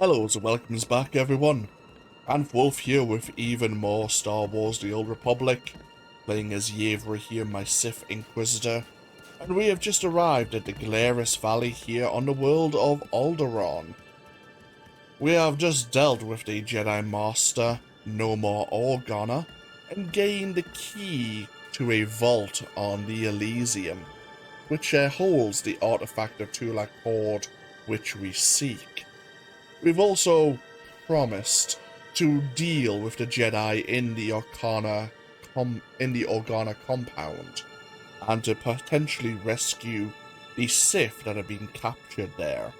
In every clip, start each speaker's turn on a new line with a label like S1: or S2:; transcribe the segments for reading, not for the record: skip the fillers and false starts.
S1: Hello and welcomes back everyone, and Wolf here with even more Star Wars The Old Republic, playing as Yevrà here, my Sith Inquisitor, and we have just arrived at the Glarus Valley here on the world of Alderaan. We have just dealt with the Jedi Master, No More Organa, and gained the key to a vault on the Elysium, which holds the artifact of Tulak Hord which we seek. We've also promised to deal with the Jedi in the Organa compound, and to potentially rescue the Sith that have been captured there,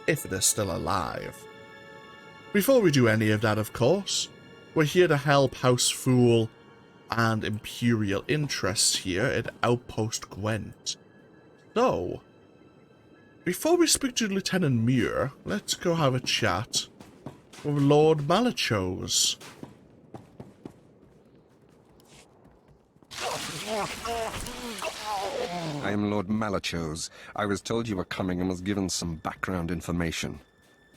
S1: if they're still alive. Before we do any of that, of course, we're here to help House Fool and Imperial interests here at Outpost Gwent. So, before we speak to Lieutenant Muir, let's go have a chat with Lord Malachose.
S2: I am Lord Malachose. I was told you were coming and was given some background information.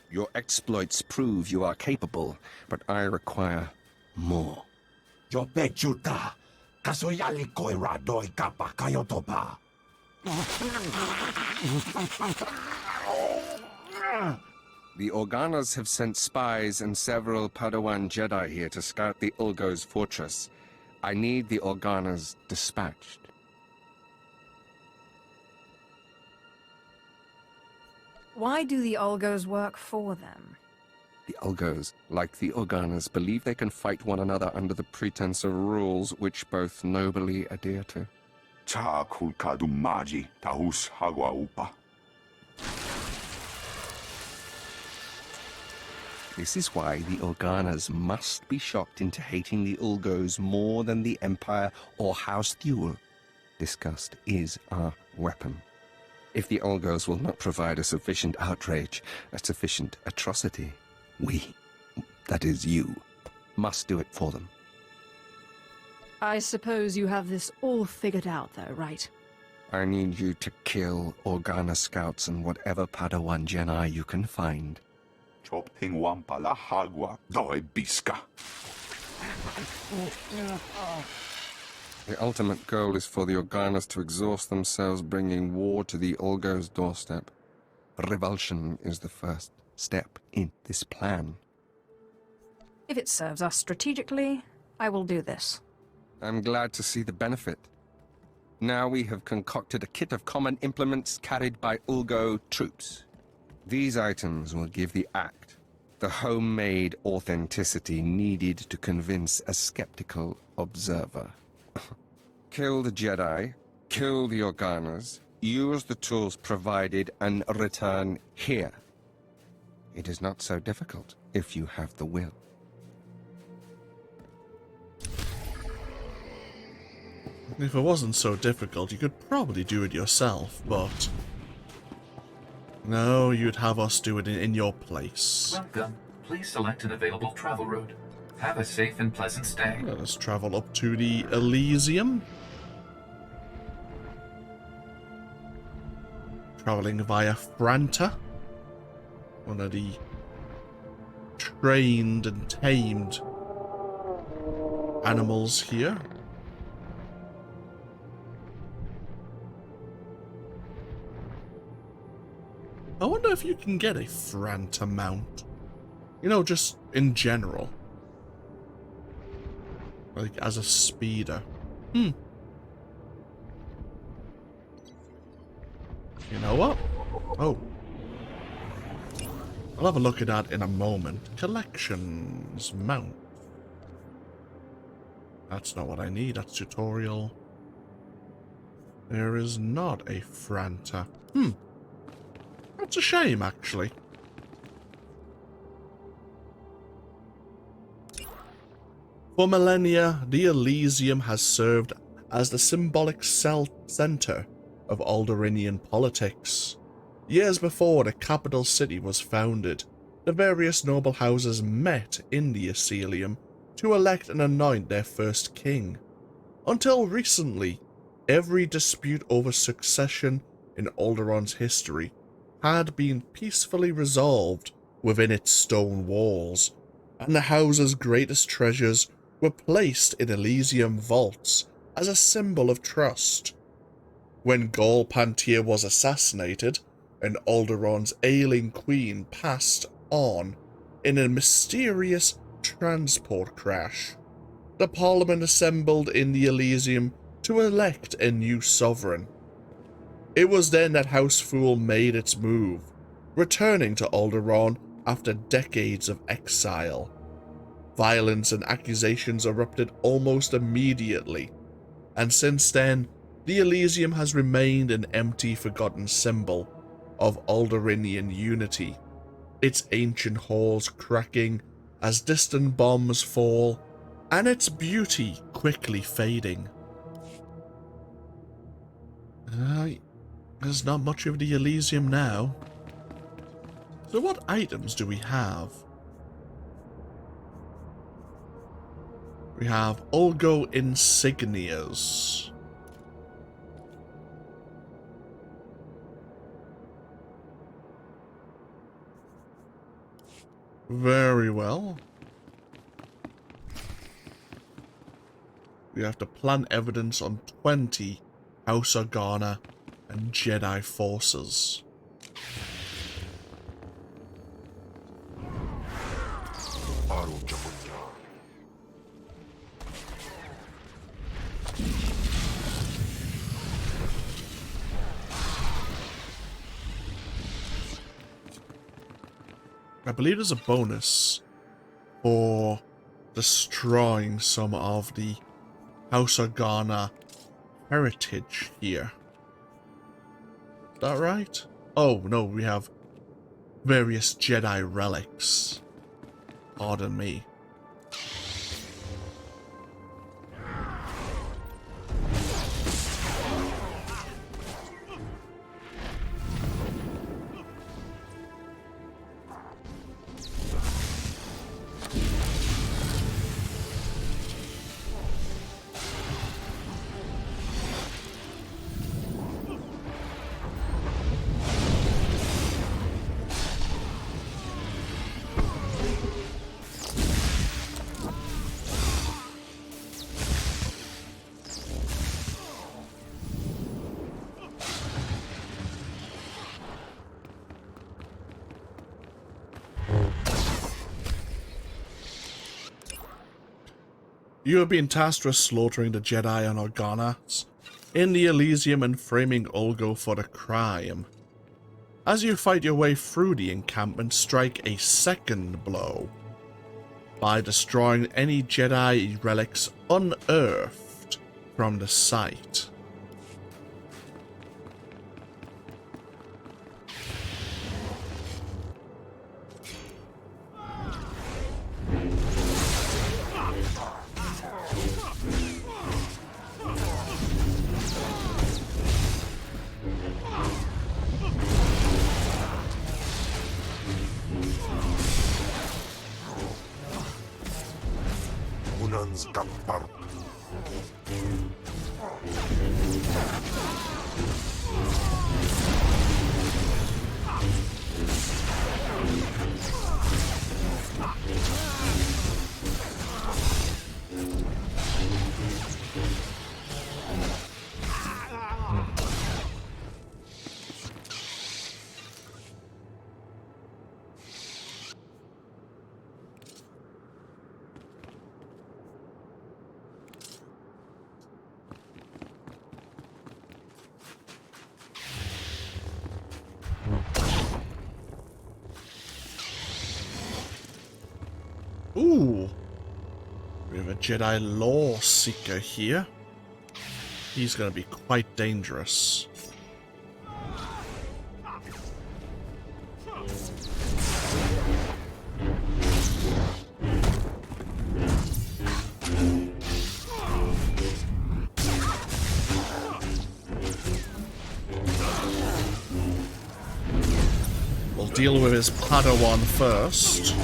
S2: Your exploits prove you are capable, but I require more. The Organas have sent spies and several Padawan Jedi here to scout the Ulgo's fortress. I need the Organas dispatched.
S3: Why do the Ulgos work for them?
S2: The Ulgos, like the Organas, believe they can fight one another under the pretense of rules which both nobly adhere to. This is why the Organas must be shocked into hating the Ulgos more than the Empire or House SWTOR. Disgust is our weapon. If the Ulgos will not provide a sufficient outrage, a sufficient atrocity, we, that is you, must do it for them.
S3: I suppose you have this all figured out, though, right?
S2: I need you to kill Organa scouts and whatever Padawan Jedi you can find. The ultimate goal is for the Organas to exhaust themselves, bringing war to the Ulgo's doorstep. Revulsion is the first step in this plan.
S3: If it serves us strategically, I will do this.
S2: I'm glad to see the benefit. Now we have concocted a kit of common implements carried by Ulgo troops. These items will give the act the homemade authenticity needed to convince a skeptical observer. Kill the Jedi, kill the Organas, use the tools provided, and return here. It is not so difficult if you have the will.
S1: If it wasn't so difficult, you could probably do it yourself, but no, you'd have us do it in your place.
S4: Welcome. Please select an available travel route. Have a safe and pleasant stay.
S1: Let us travel up to the Elysium. Traveling via Franta, one of the trained and tamed animals here. I wonder if you can get a Franta mount. You know, just in general. Like, as a speeder. You know what? Oh. I'll have a look at that in a moment. Collections. Mount. That's not what I need. That's tutorial. There is not a Franta. That's a shame, actually. For millennia, the Elysium has served as the symbolic center of Alderaanian politics. Years before the capital city was founded, the various noble houses met in the Elysium to elect and anoint their first king. Until recently, every dispute over succession in Alderaan's history had been peacefully resolved within its stone walls, and the house's greatest treasures were placed in Elysium vaults as a symbol of trust. When Gol Pantir was assassinated, and Alderaan's ailing queen passed on in a mysterious transport crash, the Parliament assembled in the Elysium to elect a new sovereign. It was then that House Fool made its move, returning to Alderaan after decades of exile. Violence and accusations erupted almost immediately, and since then, the Elysium has remained an empty, forgotten symbol of Alderaanian unity, its ancient halls cracking as distant bombs fall, and its beauty quickly fading. There's not much of the Elysium now. So what items do we have? We have Ulgo insignias. Very well. We have to plant evidence on 20 House Organa and Jedi forces. I believe there's a bonus for destroying some of the House Organa heritage here. Is that right? Oh, no, we have various Jedi relics. Pardon me. You have been tasked with slaughtering the Jedi and Organas in the Elysium and framing Ulgo for the crime. As you fight your way through the encampment, strike a second blow by destroying any Jedi relics unearthed from the site. Ooh, we have a Jedi Lore Seeker here. He's going to be quite dangerous. We'll deal with his Padawan first.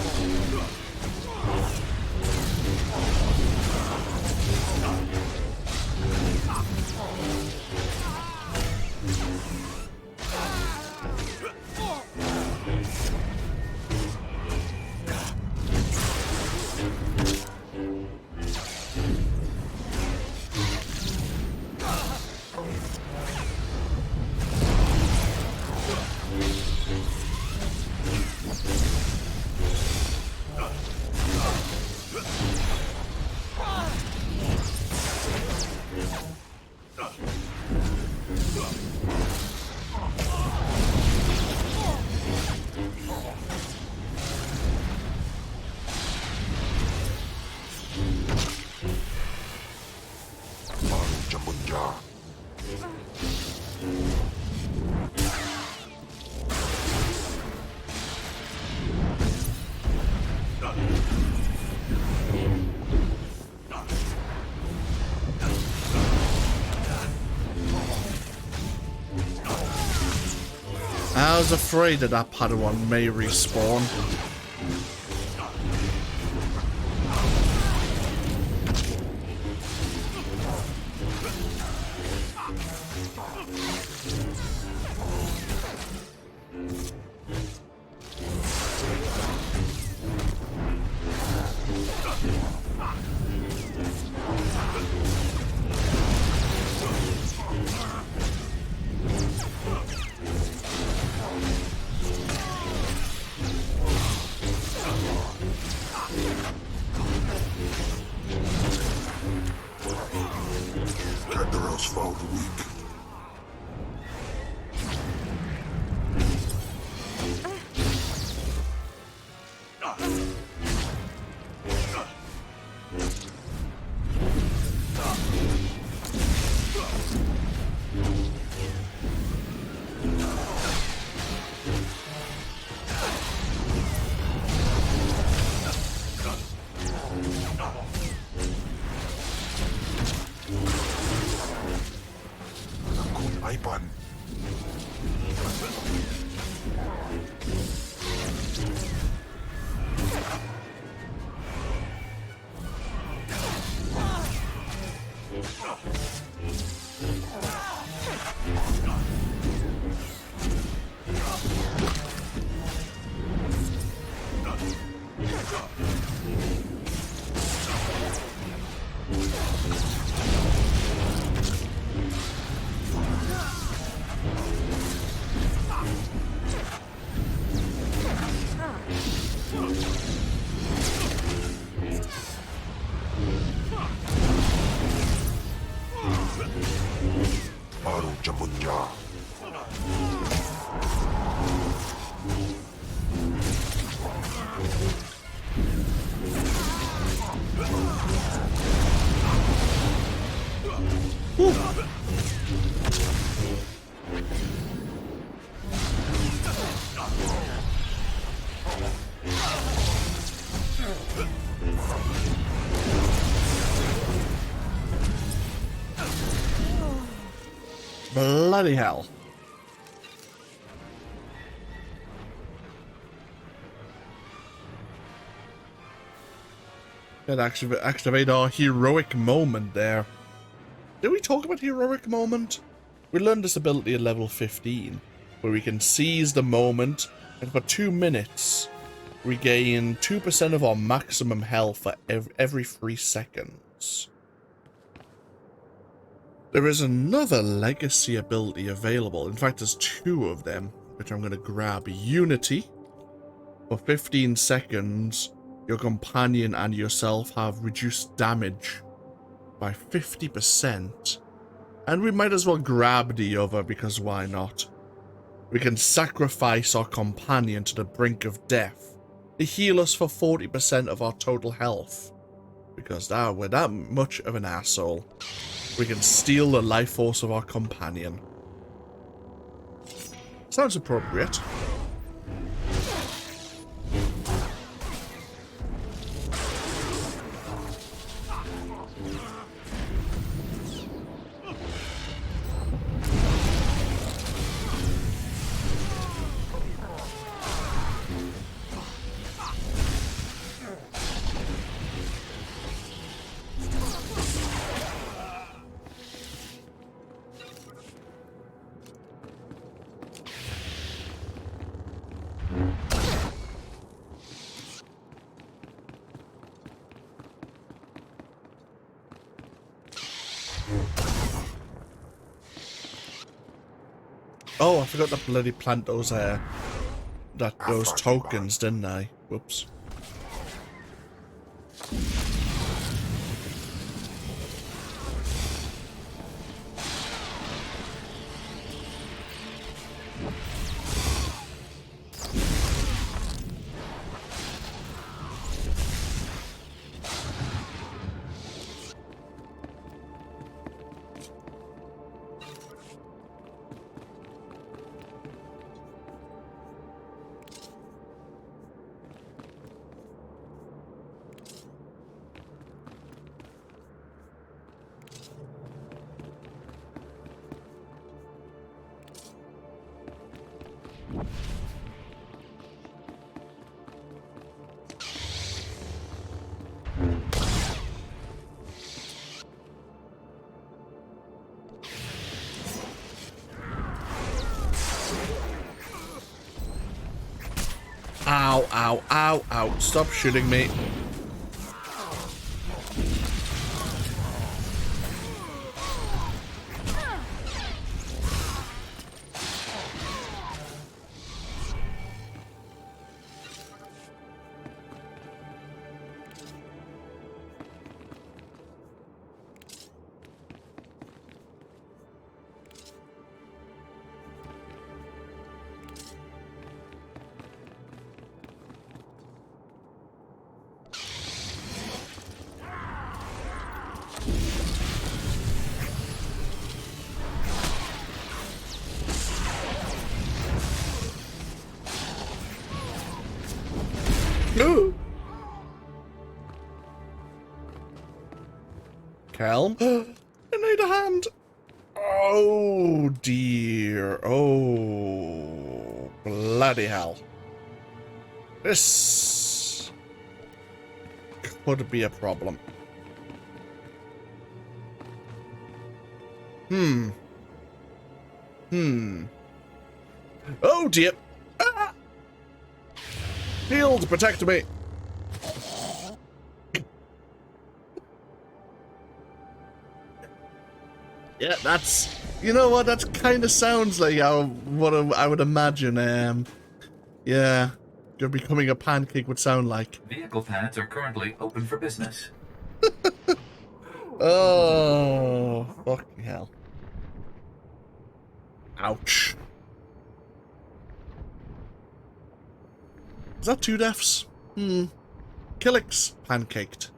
S1: I was afraid that that Padawan may respawn. Bloody hell. Could activate our heroic moment there. Did we talk about heroic moment? We learned this ability at level 15, where we can seize the moment and for 2 minutes regain 2% of our maximum health for every 3 seconds. There is another legacy ability available. In fact, there's 2 of them, which I'm going to grab. Unity. For 15 seconds, your companion and yourself have reduced damage by 50%. And we might as well grab the other, because why not? We can sacrifice our companion to the brink of death to heal us for 40% of our total health. Because we're that much of an asshole. We can steal the life force of our companion. Sounds appropriate. Oh, I forgot to bloody plant those those tokens, didn't I? Whoops. Ow, ow, ow, ow. Stop shooting me. No. Calm. I need a hand. Oh dear. Oh bloody hell. This could be a problem. Oh dear. Ah! Shield, protect me. Yeah, that's... You know what? That kind of sounds like what I would imagine, yeah, you're becoming a pancake would sound like.
S4: Vehicle pads are currently open for business.
S1: Oh, fucking hell. Ouch. Is that 2 deaths? Kallig's pancaked.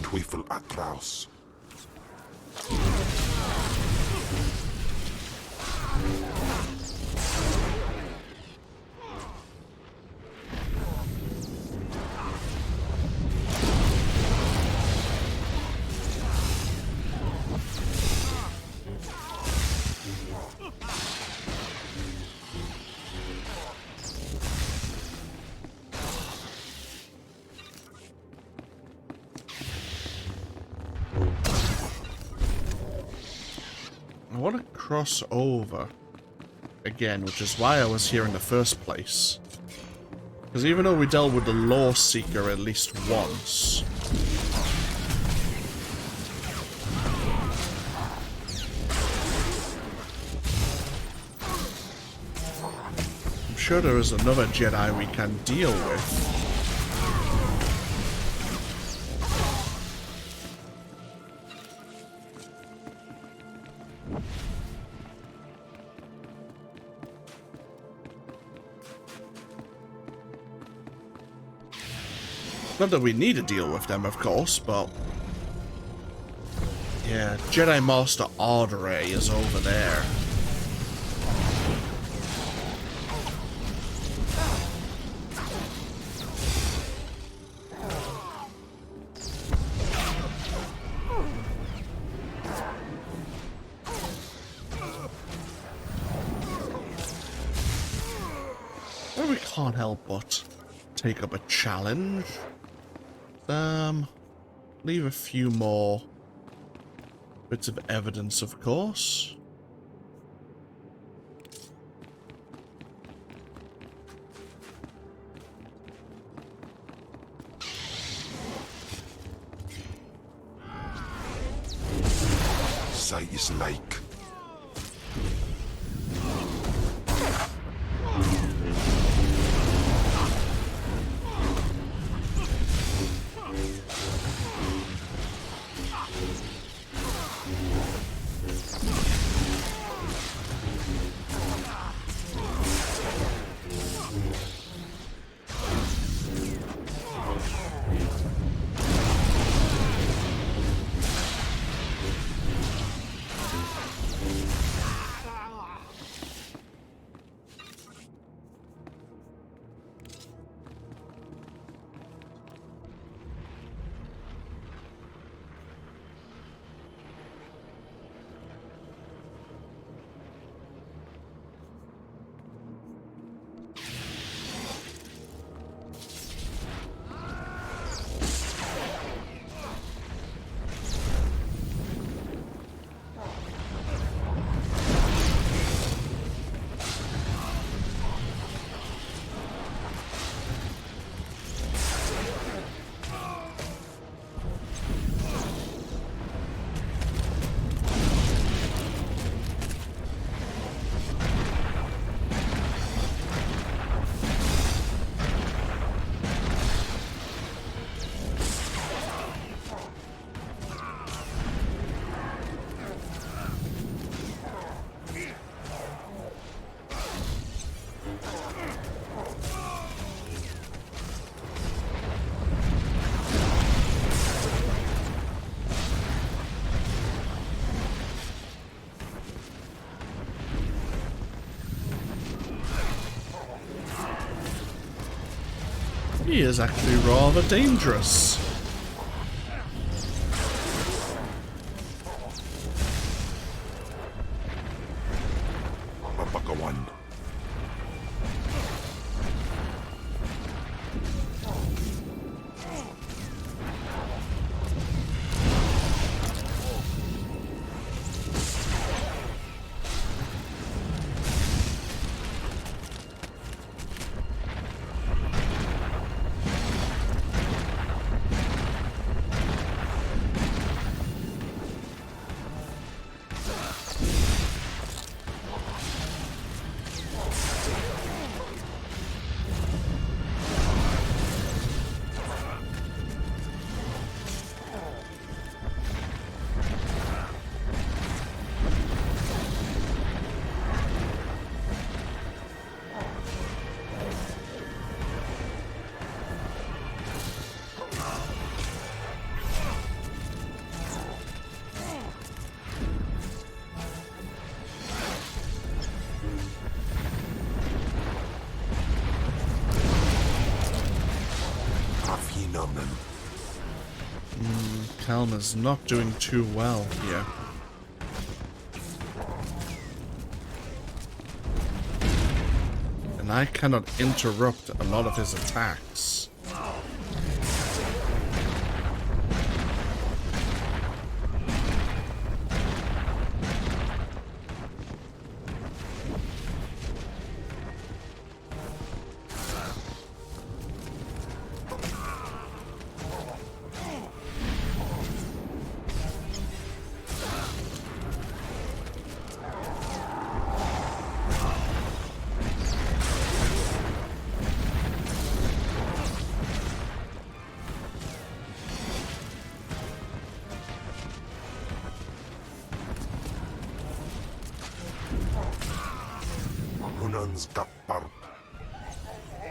S5: Teufel Atlaus.
S1: I want to cross over again, which is why I was here in the first place. Because even though we dealt with the Law Seeker at least once, I'm sure there is another Jedi we can deal with. Not that we need to deal with them, of course, but... yeah, Jedi Master Alderaan is over there. Well, we can't help but take up a challenge. Leave a few more Bits of evidence, of course.
S5: Sight is like.
S1: He is actually rather dangerous.
S5: Mapakawan.
S1: Kalma's not doing too well here. And I cannot interrupt a lot of his attacks.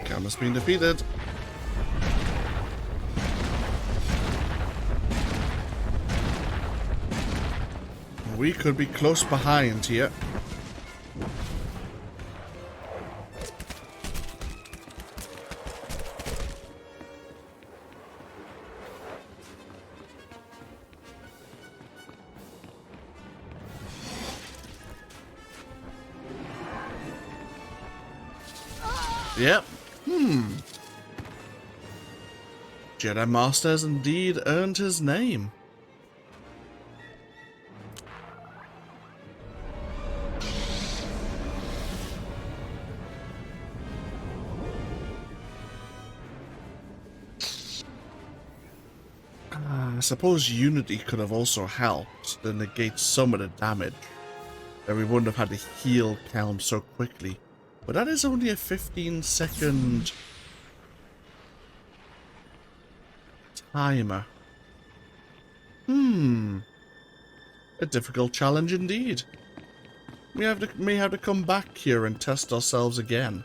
S1: Kalma's been defeated. We could be close behind here. Yep. Jedi Master has indeed earned his name. I suppose Unity could have also helped to negate some of the damage. Then we wouldn't have had to heal Khem so quickly. But that is only a 15-second timer. A difficult challenge indeed. We may have to come back here and test ourselves again.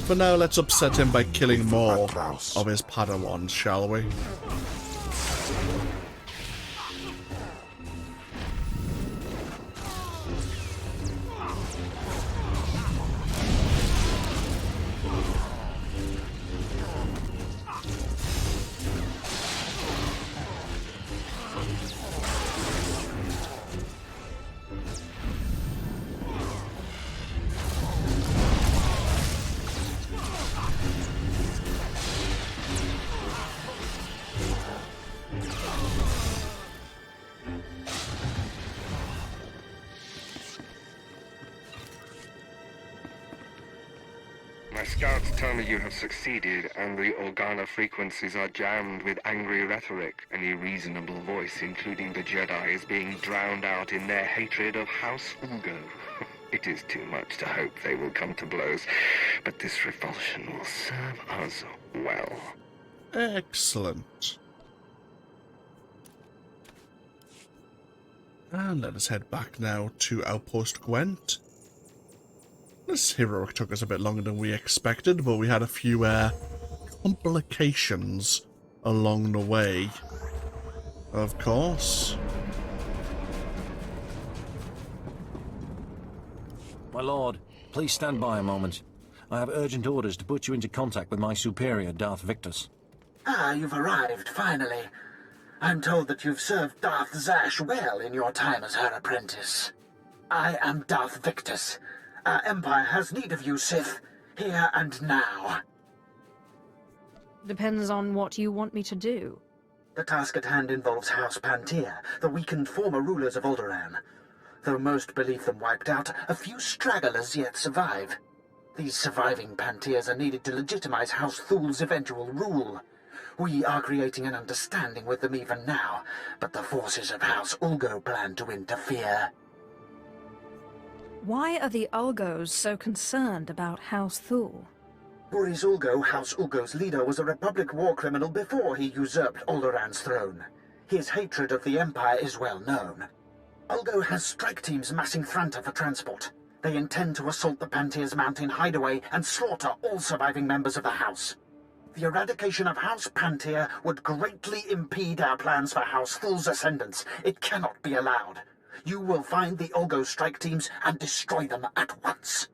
S1: For now, let's upset him by killing more of his Padawans, shall we?
S2: My scouts tell me you have succeeded, and the Organa frequencies are jammed with angry rhetoric. Any reasonable voice, including the Jedi, is being drowned out in their hatred of House Ulgo. It is too much to hope they will come to blows, but this revulsion will serve us well.
S1: Excellent. And let us head back now to Outpost Gwent. This heroic took us a bit longer than we expected, but we had a few complications along the way. Of course.
S6: My lord, please stand by a moment. I have urgent orders to put you into contact with my superior, Darth Vectus.
S7: Ah, you've arrived, finally. I'm told that you've served Darth Zash well in your time as her apprentice. I am Darth Vectus. Our Empire has need of you, Sith, here and now.
S3: Depends on what you want me to do.
S7: The task at hand involves House Pantir, the weakened former rulers of Alderaan. Though most believe them wiped out, a few stragglers yet survive. These surviving Pantirs are needed to legitimize House Thul's eventual rule. We are creating an understanding with them even now, but the forces of House Ulgo plan to interfere.
S3: Why are the Ulgos so concerned about House Thul?
S7: Boris Ulgo, House Ulgo's leader, was a Republic war criminal before he usurped Alderaan's throne. His hatred of the Empire is well known. Ulgo has strike teams massing Thranta for transport. They intend to assault the Pantir's mountain hideaway and slaughter all surviving members of the House. The eradication of House Pantir would greatly impede our plans for House Thul's ascendance. It cannot be allowed. You will find the Ulgo strike teams and destroy them at once.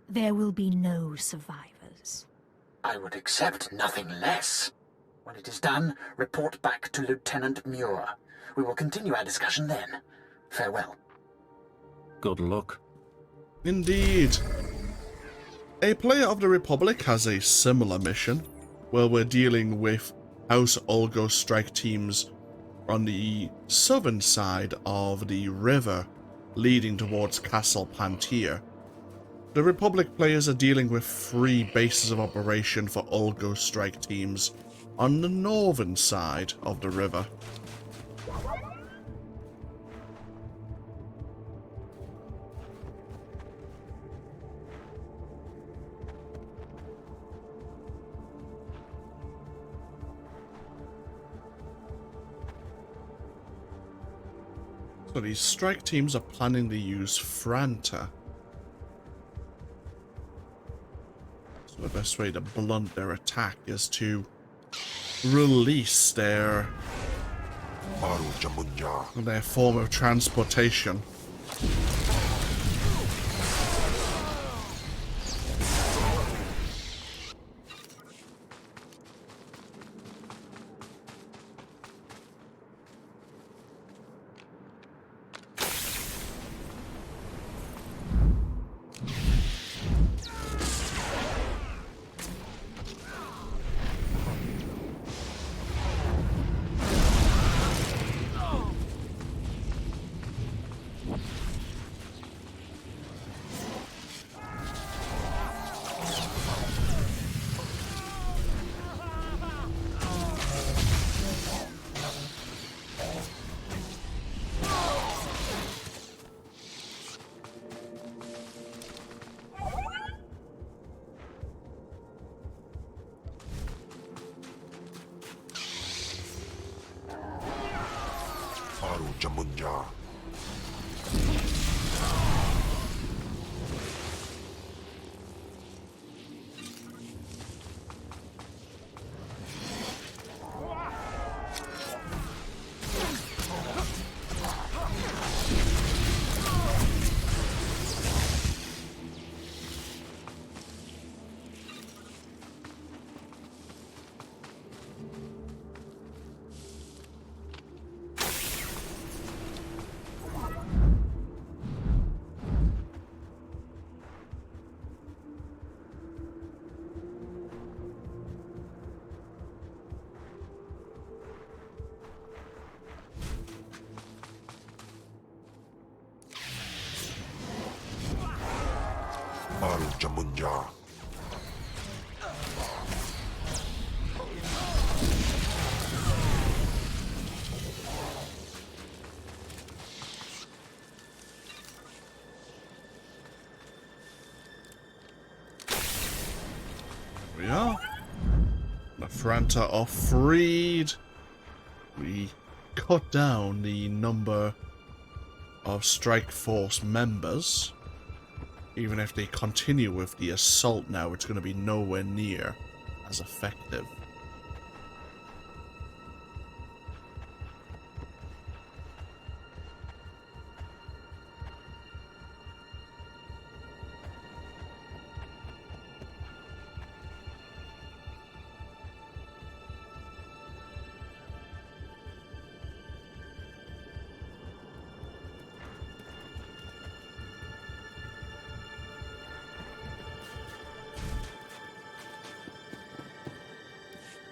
S3: There will be no survivors.
S7: I would accept nothing less. When it is done, report back to Lieutenant Muir. We will continue our discussion then. Farewell.
S6: Good luck.
S1: Indeed. A player of the Republic has a similar mission, where we're dealing with House Ulgo strike teams on the southern side of the river leading towards Castle Pantir. The Republic players are dealing with 3 bases of operation for Ulgo strike teams on the northern side of the river. So these strike teams are planning to use Thranta. So the best way to blunt their attack is to release their form of transportation.
S5: Jamunja. Al Jamunja.
S1: We are. The Franta are freed. We cut down the number of Strike Force members. Even if they continue with the assault now, it's going to be nowhere near as effective.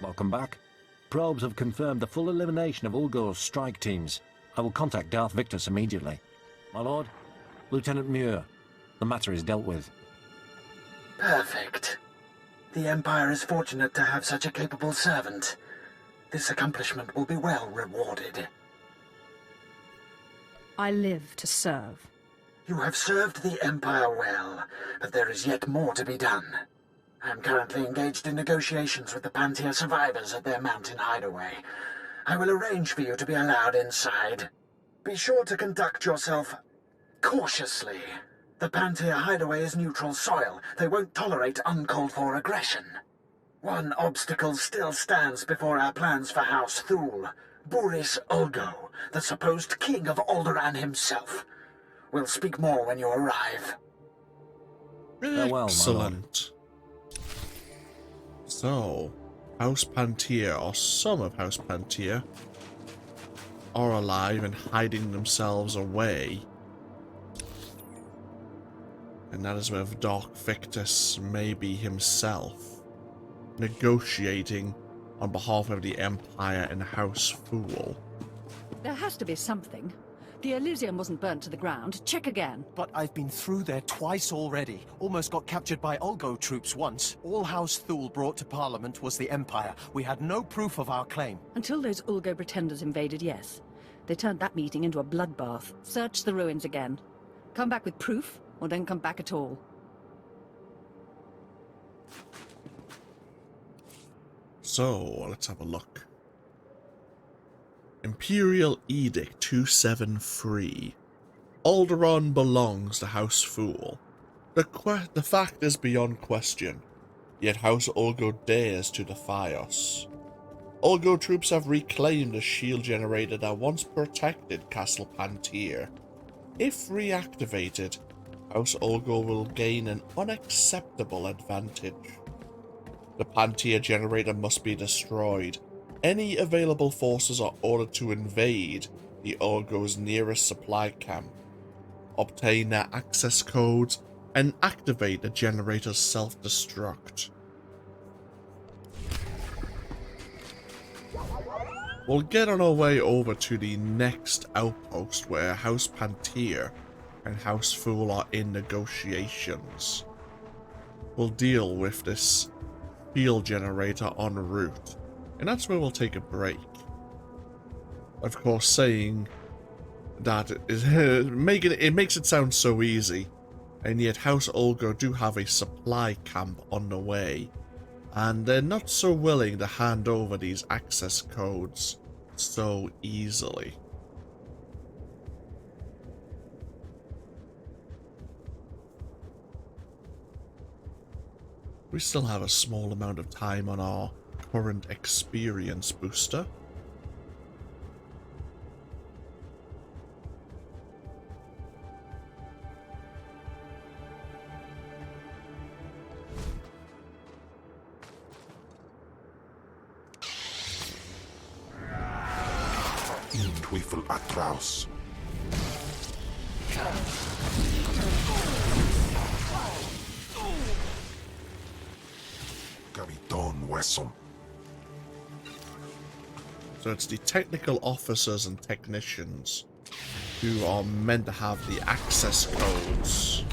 S6: Welcome back. Probes have confirmed the full elimination of Ulgo's strike teams. I will contact Darth Vectus immediately. My lord, Lieutenant Muir, the matter is dealt with.
S7: Perfect. The Empire is fortunate to have such a capable servant. This accomplishment will be well rewarded.
S3: I live to serve.
S7: You have served the Empire well, but there is yet more to be done. I am currently engaged in negotiations with the Pantia survivors at their mountain hideaway. I will arrange for you to be allowed inside. Be sure to conduct yourself cautiously. The Pantia hideaway is neutral soil. They won't tolerate uncalled-for aggression. One obstacle still stands before our plans for House Thul. Buris Ulgo, the supposed king of Alderaan himself. We'll speak more when you arrive.
S6: Farewell, my lord.
S1: Excellent. So, House Pantia, or some of House Pantia, are alive and hiding themselves away. And that is with Darth Vectus, maybe himself, negotiating on behalf of the Empire and House Fool.
S3: There has to be something. The Elysium wasn't burnt to the ground. Check again.
S8: But I've been through there twice already. Almost got captured by Ulgo troops once. All House Thul brought to Parliament was the Empire. We had no proof of our claim.
S3: Until those Ulgo pretenders invaded, yes. They turned that meeting into a bloodbath. Search the ruins again. Come back with proof, or don't come back at all.
S1: So, let's have a look. Imperial Edict 273. Alderaan belongs to House Fool. The fact is beyond question, yet House Ulgo dares to defy us. Ulgo troops have reclaimed a shield generator that once protected Castle Pantir. If reactivated, House Ulgo will gain an unacceptable advantage. The Pantir generator must be destroyed. Any available forces are ordered to invade the Ulgo's nearest supply camp, obtain their access codes, and activate the generator's self-destruct. We'll get on our way over to the next outpost where House Pantir and House Fool are in negotiations. We'll deal with this field generator en route. And that's where we'll take a break. Of course, saying that is it makes it sound so easy, and yet House Ulgo do have a supply camp on the way, and they're not so willing to hand over these access codes so easily. We still have a small amount of time on our current experience booster.
S5: Teufel atraus. Gaviton Wesson.
S1: So it's the technical officers and technicians who are meant to have the access codes.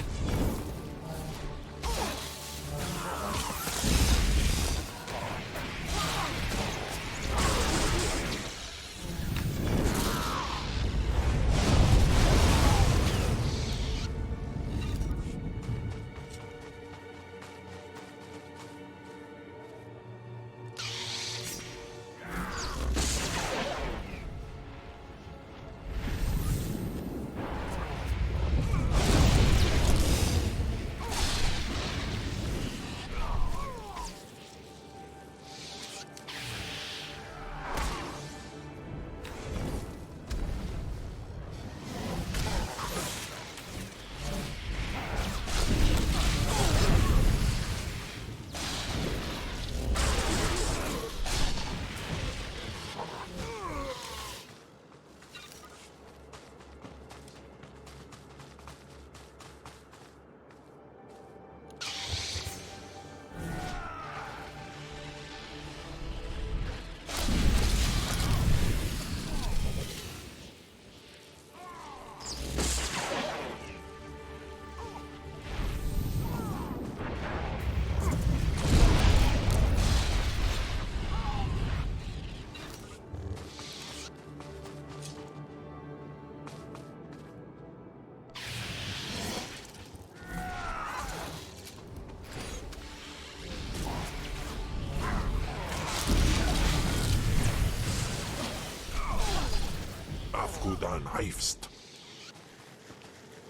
S5: Afgudan Heifst.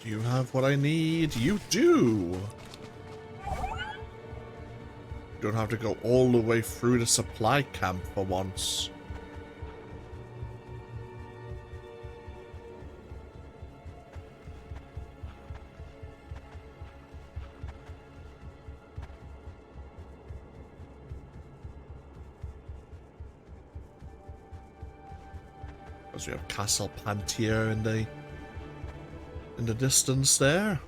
S1: Do you have what I need? You do! Don't have to go all the way through the supply camp for once. As we have Castle Pantier in the distance there.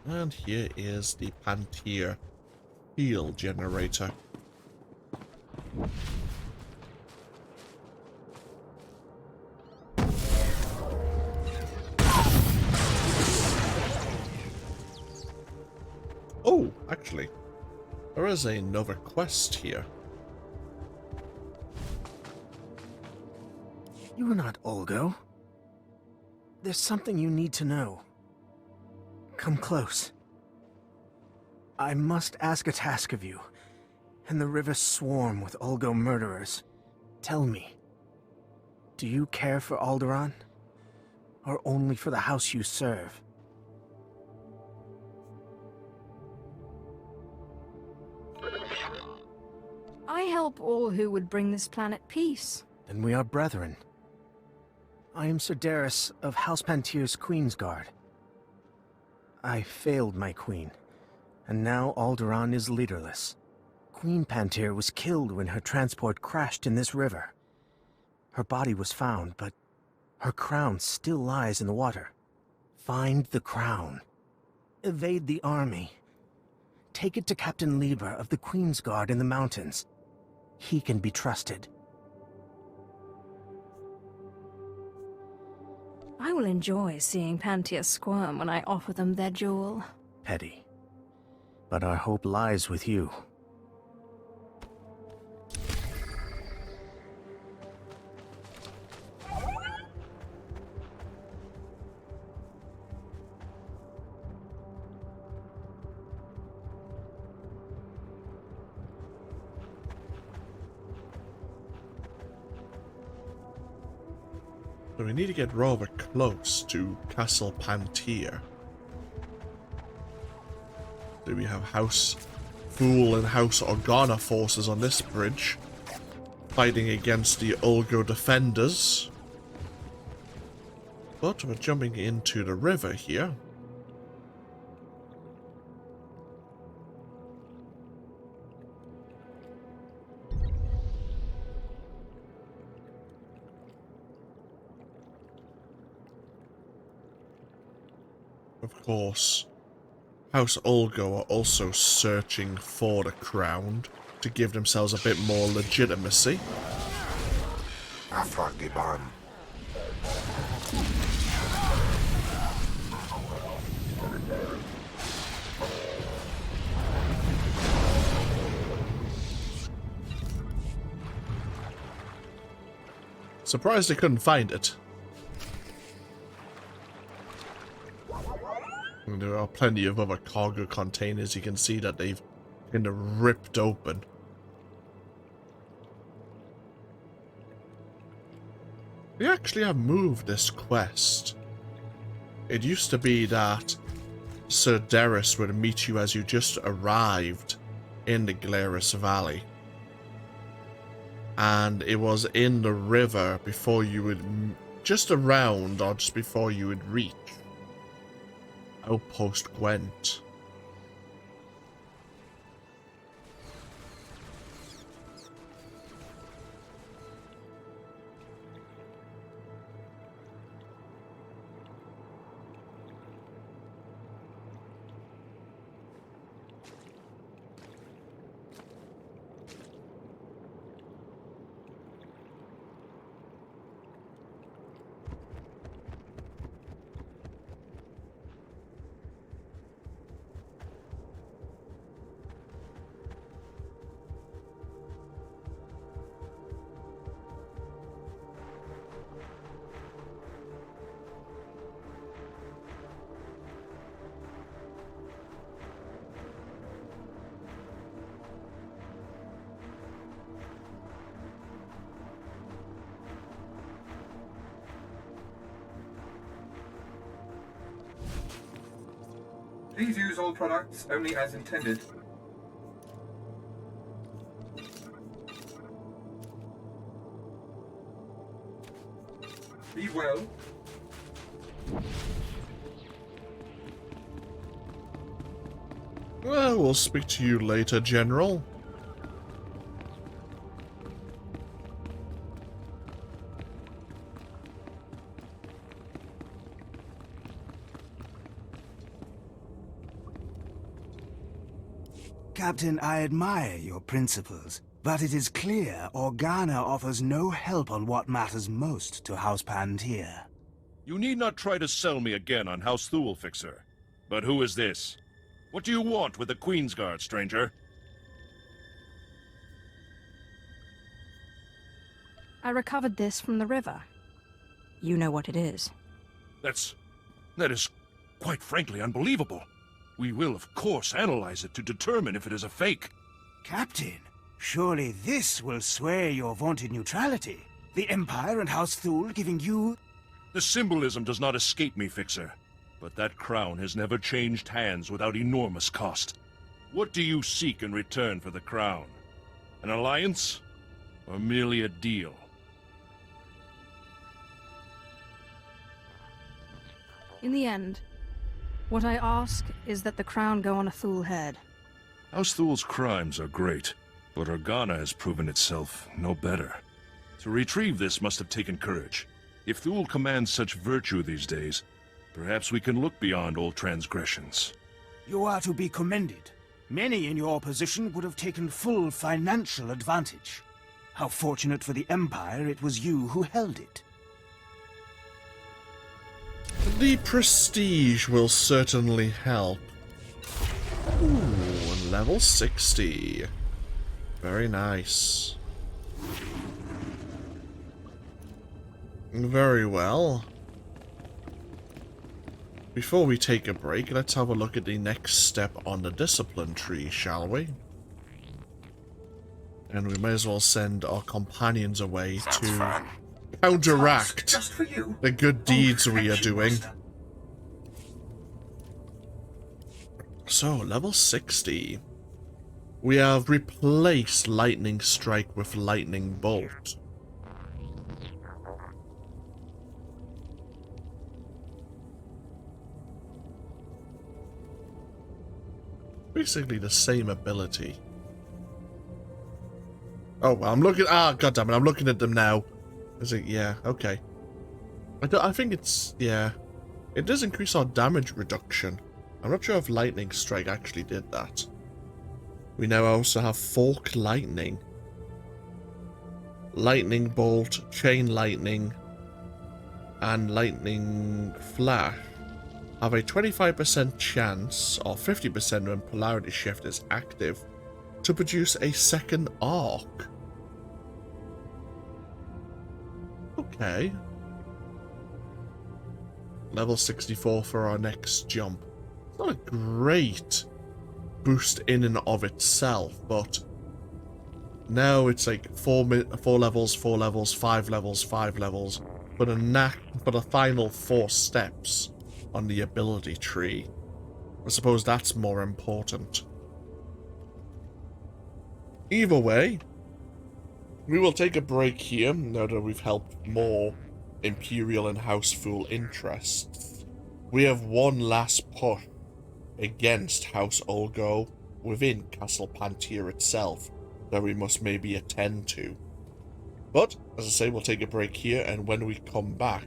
S1: And here is the Pantier field generator. Oh, actually, there is another quest here.
S9: You are not Ulgo. There's something you need to know. Come close. I must ask a task of you, and the rivers swarm with Ulgo murderers. Tell me, do you care for Alderaan? Or only for the house you serve?
S10: I help all who would bring this planet peace.
S9: Then we are brethren. I am Sedaris of House Pantier's Queen's Guard. I failed my queen, and now Alderaan is leaderless. Queen Pantier was killed when her transport crashed in this river. Her body was found, but her crown still lies in the water. Find the crown. Evade the army. Take it to Captain Lieber of the Queen's Guard in the mountains. He can be trusted.
S10: I will enjoy seeing Pantier squirm when I offer them their jewel.
S9: Petty. But our hope lies with you.
S1: So we need to get rather close to Castle Pantier. So we have House Thule and House Organa forces on this bridge, fighting against the Ulgo defenders. But we're jumping into the river here. Of course, House Ulgo are also searching for the crown to give themselves a bit more legitimacy.
S5: Afragiban.
S1: Surprised they couldn't find it. And there are plenty of other cargo containers. You can see that they've kind of ripped open. We actually have moved this quest. It used to be that Sir Darris would meet you as you just arrived in the Glarus Valley. And it was in the river before you would, just around or just before you would reach Outpost Gwent.
S2: Please use all products only as intended. Be well.
S1: Well, we'll speak to you later, General.
S11: Captain, I admire your principles, but it is clear Organa offers no help on what matters most to House Pantier.
S12: You need not try to sell me again on House Thule, Fixer. But who is this? What do you want with the Queen's Guard, stranger?
S10: I recovered this from the river. You know what it is.
S12: That is quite frankly unbelievable. We will, of course, analyze it to determine if it is a fake.
S11: Captain, surely this will sway your vaunted neutrality. The Empire and House Thule giving you...
S12: The symbolism does not escape me, Fixer. But that crown has never changed hands without enormous cost. What do you seek in return for the crown? An alliance? Or merely a deal?
S10: In the end, what I ask is that the crown go on a Thule head.
S12: House Thule's crimes are great, but Organa has proven itself no better. To retrieve this must have taken courage. If Thule commands such virtue these days, perhaps we can look beyond old transgressions.
S11: You are to be commended. Many in your position would have taken full financial advantage. How fortunate for the Empire it was you who held it.
S1: The prestige will certainly help. Ooh, level 60. Very nice. Very well. Before we take a break, let's have a look at the next step on the discipline tree, shall we? And we may as well send our companions away to counteract
S7: Just for you.
S1: the good deeds we are doing. So, level 60. We have replaced Lightning Strike with Lightning Bolt. Basically the same ability. Oh, well, I'm looking... Ah, goddammit, I'm looking at them now. Is it... Yeah, okay. I think it's... Yeah. It does increase our damage reduction. I'm not sure if Lightning Strike actually did that. We now also have Fork Lightning, Lightning Bolt, Chain Lightning, and Lightning Flash have a 25% chance, or 50% when Polarity Shift is active, to produce a second arc. Okay. Level 64 for our next jump. It's not a great boost in and of itself, but now it's like 4 levels, 4 levels, 5 levels, 5 levels, but a final 4 steps on the ability tree. I suppose that's more important. Either way, we will take a break here now that we've helped more Imperial and House Fool interests. We have one last push against House Ulgo within Castle Pantier itself that we must maybe attend to. But, as I say, we'll take a break here, and when we come back,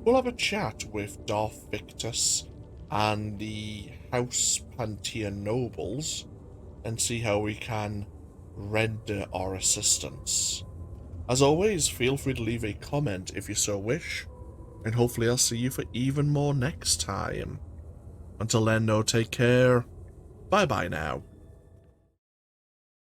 S1: we'll have a chat with Darth Vectus and the House Pantier nobles and see how we can render our assistance. As always, feel free to leave a comment if you so wish, and hopefully I'll see you for even more next time. Until then, though, take care. Bye-bye now.